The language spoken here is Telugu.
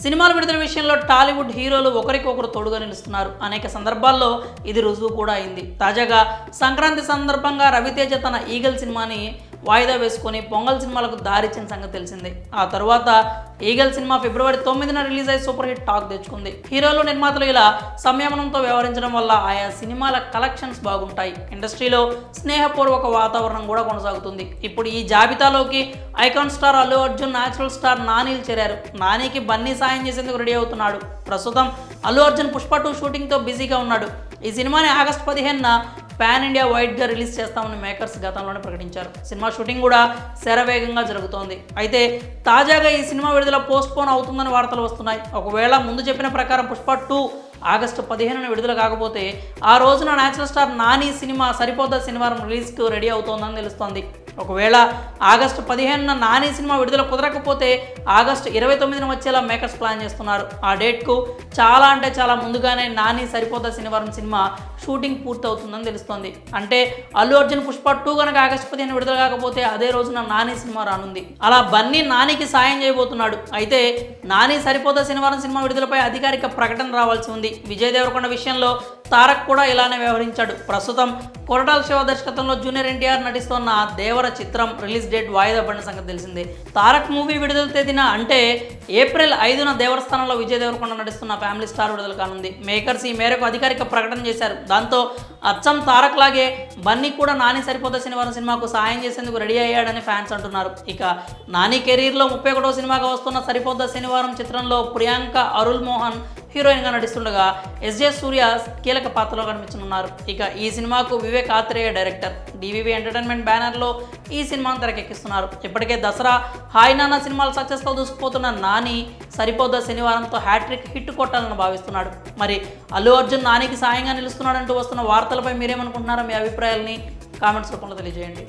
సినిమాల విడుదల విషయంలో టాలీవుడ్ హీరోలు ఒకరికొకరు తోడుగా నిలుస్తున్నారు. అనేక సందర్భాల్లో ఇది రుజువు కూడా అయింది. తాజాగా సంక్రాంతి సందర్భంగా రవితేజ తన ఈగల్ సినిమాని వాయిదా వేసుకొని పొంగల్ సినిమాలకు దారిచ్చిన సంగతి తెలిసిందే. ఆ తరువాత ఈగల్ సినిమా ఫిబ్రవరి 9న రిలీజ్ అయ్యి సూపర్ హిట్ టాక్ తెచ్చుకుంది. హీరోలు నిర్మాతలు ఇలా సంయమనంతో వ్యవహరించడం వల్ల ఆయా సినిమాల కలెక్షన్స్ బాగుంటాయి. ఇండస్ట్రీలో స్నేహపూర్వక వాతావరణం కూడా కొనసాగుతుంది. ఇప్పుడు ఈ జాబితాలోకి icon star Allu Arjun, natural star నానీలు చేరారు. నానికి బన్నీ సాయం చేసేందుకు రెడీ అవుతున్నాడు. ప్రస్తుతం అల్లు అర్జున్ పుష్ప 2 షూటింగ్తో బిజీగా ఉన్నాడు. ఈ సినిమాని ఆగస్టు 15న పాన్ ఇండియా వైడ్గా రిలీజ్ చేస్తామని మేకర్స్ గతంలోనే ప్రకటించారు. సినిమా షూటింగ్ కూడా శరవేగంగా జరుగుతోంది. అయితే తాజాగా ఈ సినిమా విడుదల పోస్ట్పోన్ అవుతుందని వార్తలు వస్తున్నాయి. ఒకవేళ ముందు చెప్పిన ప్రకారం పుష్ప 2 ఆగస్టు 15న విడుదల కాకపోతే ఆ రోజున న్యాచురల్ స్టార్ నాని సినిమా సరిపోద్ద శనివారం రిలీజ్కు రెడీ అవుతోందని తెలుస్తోంది. ఒకవేళ ఆగస్టు 15న నాని సినిమా విడుదల కుదరకపోతే ఆగస్టు 29న వచ్చేలా మేకర్స్ ప్లాన్ చేస్తున్నారు. ఆ డేట్కు చాలా అంటే చాలా ముందుగానే నాని సరిపోద్ద శనివారం సినిమా షూటింగ్ పూర్తవుతుందని తెలుస్తోంది. అంటే అల్లు అర్జున్ పుష్ప 2 కనుక ఆగస్టు 15న విడుదల కాకపోతే అదే రోజున నాని సినిమా రానుంది. అలా బన్నీ నానికి సాయం చేయబోతున్నాడు. అయితే నాని సరిపోద్ద శనివారం సినిమా విడుదలపై అధికారిక ప్రకటన రావాల్సి ఉంది. విజయ్ దేవరకొండ విషయంలో తారక్ కూడా ఇలానే వ్యవహరించాడు. ప్రస్తుతం కొరటాల శివ దర్శకత్వంలో జూనియర్ ఎన్టీఆర్ నటిస్తున్న దేవర చిత్రం రిలీజ్ డేట్ వాయిదా పడిన సంగతి తెలిసిందే. తారక్ మూవీ విడుదల తేదీన అంటే ఏప్రిల్ 5న దేవర స్థానంలో విజయ్ దేవరకొండ నటిస్తున్న ఫ్యామిలీ స్టార్ విడుదల కానుంది. మేకర్స్ ఈ మేరకు అధికారిక ప్రకటన చేశారు. దాంతో అచ్చం తారక్ లాగే బన్నీ కూడా నాని సరిపోద్ద శనివారం సినిమాకు సాయం చేసేందుకు రెడీ అయ్యాడని ఫ్యాన్స్ అంటున్నారు. ఇక నాని కెరీర్లో 31వ సినిమాగా వస్తున్న సరిపోద్ద శనివారం చిత్రంలో ప్రియాంక అరుల్ మోహన్ హీరోయిన్గా నటిస్తుండగా ఎస్జే సూర్య కీలక పాత్రలో కనిపించనున్నారు. ఇక ఈ సినిమాకు Vivek Athreya director. DVV entertainment బ్యానర్లో ఈ సినిమాను తెరకెక్కిస్తున్నారు. ఇప్పటికే దసరా, హాయ్ నాన్న సినిమాలు సక్సెస్తో దూసుకుపోతున్న నాని సరిపోద్ద శనివారంతో హ్యాట్రిక్ హిట్ కొట్టాలని భావిస్తున్నాడు. మరి అల్లు అర్జున్ నానికి సాయంగా నిలుస్తున్నాడంటూ వస్తున్న వార్తలపై మీరేమనుకుంటున్నారో మీ అభిప్రాయాలని కామెంట్స్ రూపంలో తెలియజేయండి.